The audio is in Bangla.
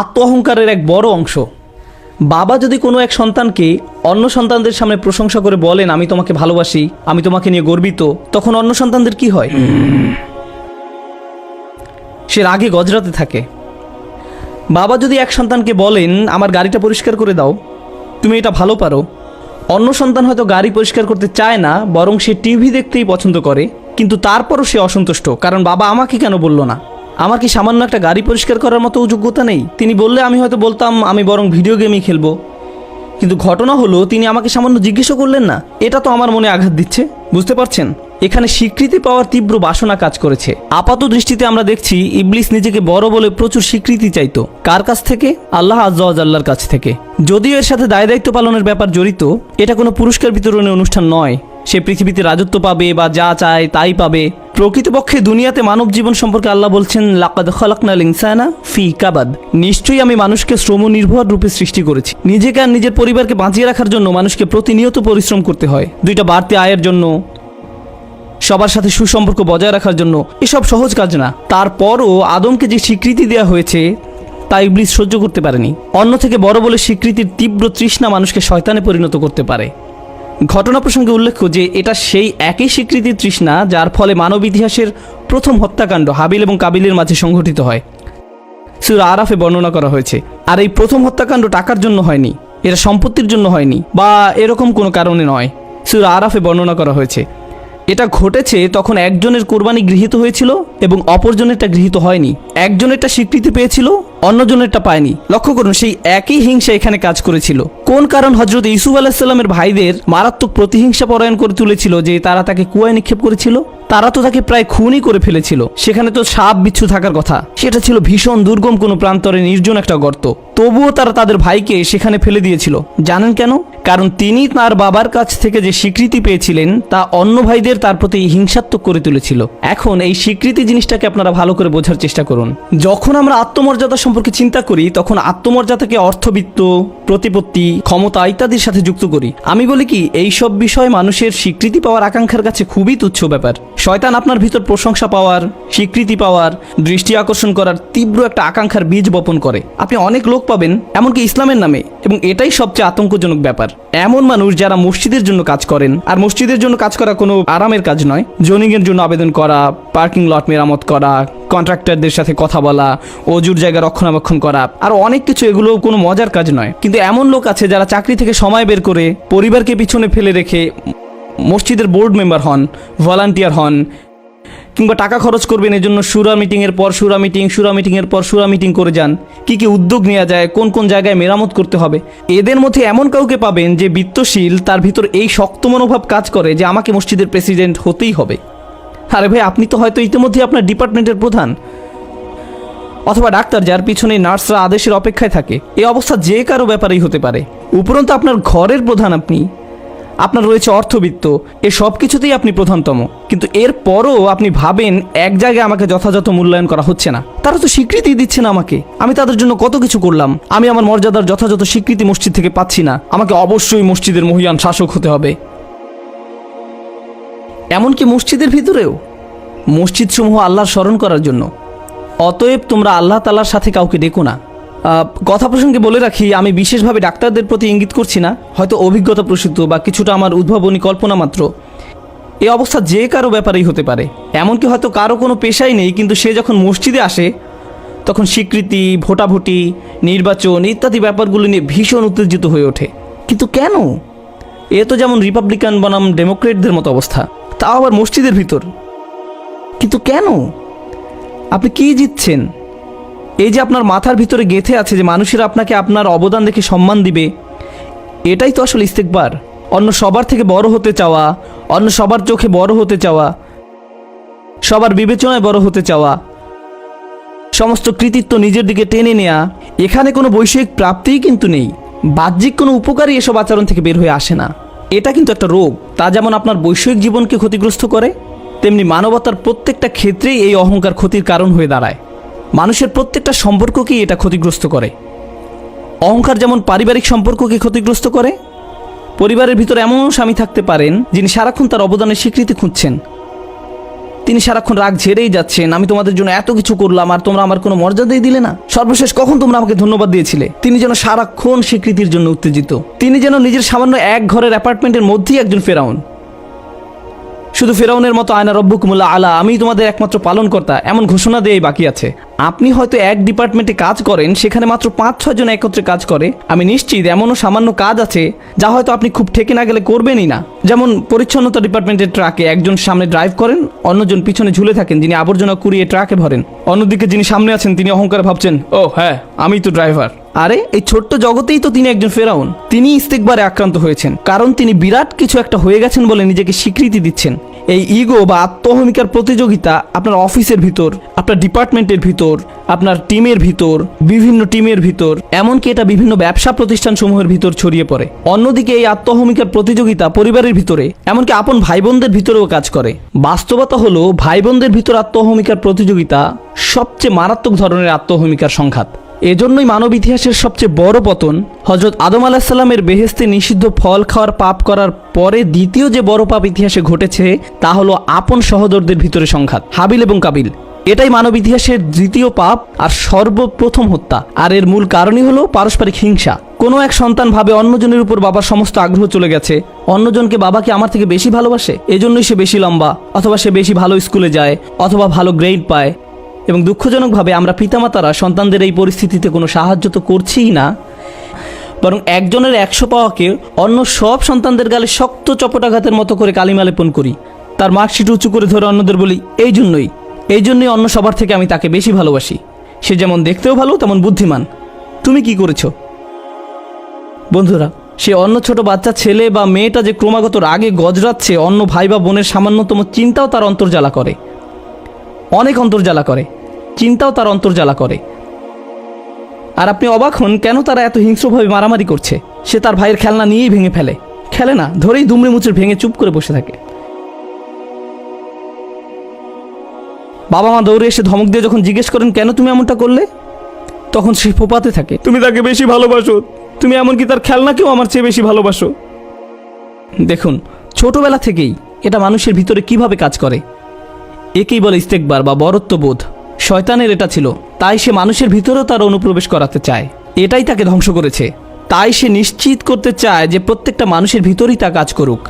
আত্ম অহংকারের এক বড় অংশ। বাবা যদি কোনো এক সন্তানকে অন্য সন্তানদের সামনে প্রশংসা করে বলেন, আমি তোমাকে ভালোবাসি, আমি তোমাকে নিয়ে গর্বিত, তখন অন্য সন্তানদের কি হয়? সে রাগে গজরাতে থাকে। বাবা যদি এক সন্তানকে বলেন, আমার গাড়িটা পরিষ্কার করে দাও, তুমি এটা ভালো পারো, অন্য সন্তান হয়তো গাড়ি পরিষ্কার করতে চায় না, বরং সে টিভি দেখতেই পছন্দ করে, কিন্তু তারপরও সে অসন্তুষ্ট, কারণ বাবা আমাকে কেন বলল না? আমার কি সামান্য একটা গাড়ি পরিষ্কার করার মতো যোগ্যতা নেই? তিনি বললে আমি হয়তো বলতাম আমি বরং ভিডিও গেমই খেলবো, কিন্তু ঘটনা হলো তিনি আমাকে সামান্য জিজ্ঞেসও করলেন না। এটা তো আমার মনে আঘাত দিচ্ছে। বুঝতে পারছেন? এখানে স্বীকৃতি পাওয়ার তীব্র বাসনা কাজ করেছে। আপাত দৃষ্টিতে আমরা দেখছি ইবলিস নিজেকে বড় বলে প্রচুর স্বীকৃতি চাইতো। কার কাছ থেকে? আল্লাহ আজ্জা ওয়া জাল্লার কাছ থেকে। যদিও এর সাথে দায় দায়িত্ব পালনের ব্যাপার জড়িত, এটা কোনো পুরস্কার বিতরণের অনুষ্ঠান নয়। সে পৃথিবীতে রাজত্ব পাবে বা যা চায় তাই পাবে। প্রকৃতপক্ষে দুনিয়াতে মানব জীবন সম্পর্কে আল্লাহ বলছেন, লাকাদ খালাকনাল ইনসানা ফি কাবাদ, নিশ্চয়ই আমি মানুষকে শ্রম নির্ভর রূপে সৃষ্টি করেছি। নিজেকে আর নিজের পরিবারকে বাঁচিয়ে রাখার জন্য মানুষকে প্রতিনিয়ত পরিশ্রম করতে হয়, দুইটা বাড়তি আয়ের জন্য, সবার সাথে সুসম্পর্ক বজায় রাখার জন্য। এসব সহজ কাজ না। তারপরও আদমকে যে স্বীকৃতি দেওয়া হয়েছে তা ইবলিস সহ্য করতে পারেনি। অন্য থেকে বড় বলে স্বীকৃতির তীব্র তৃষ্ণা মানুষকে শয়তানে পরিণত করতে পারে। ঘটনা প্রসঙ্গে উল্লেখ্য যে এটা সেই একই স্বীকৃতির তৃষ্ণা যার ফলে মানব ইতিহাসের প্রথম হত্যাকাণ্ড হাবিল এবং কাবিলের মাঝে সংঘটিত হয়। সূরা আরাফে বর্ণনা করা হয়েছে। আর এই প্রথম হত্যাকাণ্ড টাকার জন্য হয়নি, এটা সম্পত্তির জন্য হয়নি, বা এরকম কোনো কারণে নয়। সূরা আরাফে বর্ণনা করা হয়েছে এটা ঘটেছে তখন একজনের কোরবানি গৃহীত হয়েছিল এবং অপরজনেরটা গৃহীত হয়নি। একজনেরটা স্বীকৃতি পেয়েছিল, অন্যজনেরটা পায়নি। লক্ষ্য করুন, সেই একই হিংসা এখানে কাজ করেছিল। কোন কারণ হযরত ইউসুফ আলাইহিস সালামের ভাইদের মারাত্মক প্রতিহিংসা পরায়ণ করে তুলেছিল যে তারা তাকে কুয়ায় নিক্ষেপ করেছিল? তারা তো তাকে প্রায় খুনই করে ফেলেছিল। সেখানে তো সাপ বিচ্ছু থাকার কথা, সেটা ছিল ভীষণ দুর্গম কোনো প্রান্তরে নির্জন একটা গর্ত। তবুও তারা তাদের ভাইকে সেখানে ফেলে দিয়েছিল। জানেন কেন? কারণ তিনি তার বাবার কাছ থেকে যে স্বীকৃতি পেয়েছিলেন তা অন্য ভাইদের তার প্রতি হিংসাত্মক করে তুলেছিল। এখন এই স্বীকৃতি জিনিসটাকে আপনারা ভালো করে বোঝার চেষ্টা করুন। যখন আমরা আত্মমর্যাদা সম্পর্কে চিন্তা করি তখন আত্মমর্যাদাকে অর্থবিত্ত, প্রতিপত্তি, ক্ষমতা ইত্যাদির সাথে যুক্ত করি। আমি বলি কি, এই সব বিষয় মানুষের স্বীকৃতি পাওয়ার আকাঙ্ক্ষার কাছে খুবই তুচ্ছ ব্যাপার। শয়তান আপনার ভিতর প্রশংসা পাওয়ার, স্বীকৃতি পাওয়ার, দৃষ্টি আকর্ষণ করার তীব্র একটা আকাঙ্ক্ষার বীজ বপন করে। আপনি অনেক লোক পাবেন এমনকি ইসলামের নামে, এবং এটাই সবচেয়ে আতঙ্কজনক ব্যাপার, এমন মানুষ যারা মসজিদের জন্য কাজ করেন। আর মসজিদের জন্য কাজ করা কোনো আরামের কাজ নয়। জোনিংয়ের জন্য আবেদন করা, পার্কিং লট মেরামত করা, কন্ট্রাক্টরদের সাথে কথা বলা, অজুর জায়গা রক্ষণাবেক্ষণ করা, আর অনেক কিছু। এগুলো কোনো মজার কাজ নয়। কিন্তু এমন লোক আছে যারা চাকরি থেকে সময় বের করে পরিবারকে পিছনে ফেলে রেখে মসজিদের বোর্ড মেম্বার হন, ভলান্টিয়ার হন, কিংবা টাকা খরচ করবেন এজন্য শুরা মিটিংয়ের পর শুরা মিটিং, শুরা মিটিংয়ের পর শুরা মিটিং করে যান। কি কি উদ্যোগ নেওয়া যায়, কোন কোন জায়গায় মেরামত করতে হবে। এদের মধ্যে এমন কাউকে পাবেন যে বিত্তশীল, তার ভিতর এই শক্ত মনোভাব কাজ করে যে আমাকে মসজিদের প্রেসিডেন্ট হতেই হবে। আরে ভাই, আপনি তো হয়তো ইতিমধ্যে আপনার ডিপার্টমেন্টের প্রধান, অথবা ডাক্তার যার পিছনে নার্সরা আদেশের অপেক্ষায় থাকে। এই অবস্থা যে কারো ব্যাপারেই হতে পারে। উপরন্তু আপনার ঘরের প্রধান আপনি, আপনার রয়েছে অর্থবিত্ত, এ সব কিছুতেই আপনি প্রধানতম। কিন্তু এরপরও আপনি ভাবেন এক জায়গায় আমাকে যথাযথ মূল্যায়ন করা হচ্ছে না, তারা তো স্বীকৃতি দিচ্ছে না আমাকে, আমি তাদের জন্য কত কিছু করলাম, আমি আমার মর্যাদার যথাযথ স্বীকৃতি মসজিদ থেকে পাচ্ছি না, আমাকে অবশ্যই মসজিদের মহিয়ান শাসক হতে হবে। এমনকি মসজিদের ভিতরেও, মসজিদ সমূহ আল্লাহর স্মরণ করার জন্য। অতএব তোমরা আল্লাহ তাআলার সাথে কাউকে ডেকো না। কথা প্রসঙ্গে বলে রাখি, আমি বিশেষভাবে ডাক্তারদের প্রতি ইঙ্গিত করছি না, হয়তো অভিজ্ঞতা প্রসূত বা কিছুটা আমার উদ্ভাবনী কল্পনা মাত্র। এই অবস্থা যে কারো ব্যাপারেই হতে পারে। এমনকি হয়তো কারো কোনো পেশাই নেই, কিন্তু সে যখন মসজিদে আসে তখন স্বীকৃতি, ভোটাভুটি, নির্বাচন ইত্যাদি ব্যাপারগুলো নিয়ে ভীষণ উত্তেজিত হয়ে ওঠে। কিন্তু কেন? এ তো যেমন রিপাবলিকান বনাম ডেমোক্রেটদের মতো অবস্থা, তাও আবার মসজিদের ভিতর। কিন্তু কেন? আপনি কি জিতছেন? এই যে আপনার মাথার ভিতরে গেঁথে আছে যে মানুষেরা আপনাকে আপনার অবদান দেখে সম্মান দিবে, এটাই তো আসলে ইস্তেকবার। অন্য সবার থেকে বড় হতে চাওয়া, অন্য সবার চোখে বড় হতে চাওয়া, সবার বিবেচনায় বড় হতে চাওয়া, সমস্ত কৃতিত্ব নিজের দিকে টেনে নেয়া। এখানে কোনো বৈষয়িক প্রাপ্তিই কিন্তু নেই, বাহ্যিক কোনো উপকারই এসব আচরণ থেকে বের হয়ে আসে না। এটা কিন্তু একটা রোগ। তা যেমন আপনার বৈষয়িক জীবনকে ক্ষতিগ্রস্ত করে, তেমনি মানবতার প্রত্যেকটা ক্ষেত্রেই এই অহংকার ক্ষতির কারণ হয়ে দাঁড়ায়। মানুষের প্রত্যেকটা সম্পর্ককেই এটা ক্ষতিগ্রস্ত করে। অহংকার যেমন পারিবারিক সম্পর্ককে ক্ষতিগ্রস্ত করে। পরিবারের ভিতরে এমন স্বামী থাকতে পারেন যিনি সারাক্ষণ তার অবদানের স্বীকৃতি খুঁজছেন, তিনি সারাক্ষণ রাগ ঝেড়েই যাচ্ছেন, আমি তোমাদের জন্য এত কিছু করলাম আর তোমরা আমার কোনো মর্যাদাই দিলে না, সর্বশেষ কখন তোমরা আমাকে ধন্যবাদ দিয়েছিলে। তিনি যেন সারাক্ষণ স্বীকৃতির জন্য উত্তেজিত, তিনি যেন নিজের সামান্য এক ঘরের অ্যাপার্টমেন্টের মধ্যেই একজন ফেরাউন। শুধু ফেরাউনের মতো আয়না রব্বুকুমুল্লাহ আলা, আমি তোমাদের একমাত্র পালনকর্তা এমন ঘোষণা দিয়েই বাকি আছে। আপনি হয়তো এক ডিপার্টমেন্টে কাজ করেন, সেখানে মাত্র 5-6 জন একত্রে কাজ করে। আমি নিশ্চিত এমনও সামান্য কাজ আছে যা হয়তো আপনি খুব ঠেকে না গেলে করবেনই না। যেমন পরিচ্ছন্নতা ডিপার্টমেন্টের ট্রাকে একজন সামনে ড্রাইভ করেন, অন্যজন পিছনে ঝুলে থাকেন যিনি আবর্জনা কুড়িয়ে ট্রাকে ভরেন। অন্যদিকে যিনি সামনে আছেন তিনি অহংকারে ভাবছেন, ও হ্যাঁ আমি তো ড্রাইভার। আরে এই ছোট্ট জগতেই তো তিনি একজন ফেরাউন। তিনি ইস্তেকবারে আক্রান্ত হয়েছেন, কারণ তিনি বিরাট কিছু একটা হয়ে গেছেন বলে নিজেকে স্বীকৃতি দিচ্ছেন। এই ইগো বা আত্মহমিকার প্রতিযোগিতা আপনার অফিসের ভিতর, আপনার ডিপার্টমেন্টের ভিতর, আপনার টিমের ভিতর, বিভিন্ন টিমের ভিতর, এমনকি এটা বিভিন্ন ব্যবসা প্রতিষ্ঠানসমূহের ভিতর ছড়িয়ে পড়ে। অন্যদিকে এই আত্মহমিকার প্রতিযোগিতা পরিবারের ভিতরে, এমনকি আপন ভাই বোনদের ভিতরেও কাজ করে। বাস্তবতা হলো ভাই বোনদের ভিতর আত্মহমিকার প্রতিযোগিতা সবচেয়ে মারাত্মক ধরনের আত্মহমিকার সংঘাত। এজন্যই মানব ইতিহাসের সবচেয়ে বড় পতন হযরত আদম আলাহিসাল্লামের বেহেশতে নিষিদ্ধ ফল খাওয়ার পাপ করার পরে দ্বিতীয় যে বড় পাপ ইতিহাসে ঘটেছে তা হলো আপন সহোদরদের ভিতরে সংঘাত, হাবিল এবং কাবিল। এটাই মানব ইতিহাসের দ্বিতীয় পাপ আর সর্বপ্রথম হত্যা। আর এর মূল কারণই হলো পারস্পরিক হিংসা। কোনো এক সন্তান ভাবে অন্যজনের উপর বাবার সমস্ত আগ্রহ চলে গেছে, অন্যজনকে বাবাকে আমার থেকে বেশি ভালোবাসে, এজন্যই সে বেশি লম্বা, অথবা সে বেশি ভালো স্কুলে যায়, অথবা ভালো গ্রেড পায়। এবং দুঃখজনকভাবে আমরা পিতামাতারা সন্তানদের এই পরিস্থিতিতে কোনো সাহায্য তো করছিই না, বরং একজনের 100 পাওয়াকে অন্য সব সন্তানদের গালে শক্ত চপটাঘাতের মতো করে কালিমা লেপন করি। তার মার্কশিট উঁচু করে ধরে অন্যদের বলি, এই জন্যই অন্য সবার থেকে আমি তাকে বেশি ভালোবাসি, সে যেমন দেখতেও ভালো তেমন বুদ্ধিমান। তুমি কি করেছো? বন্ধুরা, সে অন্য ছোট বাচ্চা ছেলে বা মেয়েটা যে ক্রমাগত রাগে গজরাচ্ছে, অন্য ভাই বা বোনের সামান্যতম চিন্তাও তার অন্তর্জ্বালা করে, অনেক অন্তর্জ্বালা করে, চিন্তাও তার অন্তর্জ্বালা করে। আর আপনি অবাক হন কেন তারা এত হিংস্রভাবে মারামারি করছে। সে তার ভাইয়ের খেলনা নিয়েই ভেঙে ফেলে, খেলে না, ধরেই দুমড়ে মুচড়ে ভেঙে চুপ করে বসে থাকে। বাবা মা দৌড়ে এসে ধমক দিয়ে যখন জিজ্ঞেস করেন কেন তুমি এমনটা করলে, তখন সে ফোপাতে থাকে, তুমি তাকে বেশি ভালোবাসো, তুমি এমনকি তার খেলনাকেও আমার চেয়ে বেশি ভালোবাসো। দেখুন, ছোটবেলা থেকেই এটা মানুষের ভিতরে কিভাবে কাজ করে। একেই বলে ইস্তেকবার বা বরত্ববোধ। শয়তানের এটা ছিল, তাই সে মানুষের ভিতরেও তার অনুপ্রবেশ করাতে চায়। এটাই তাকে ধ্বংস করেছে। তাই সে নিশ্চিত করতে চায় যে প্রত্যেকটা মানুষের ভিতরেই তা কাজ করুক।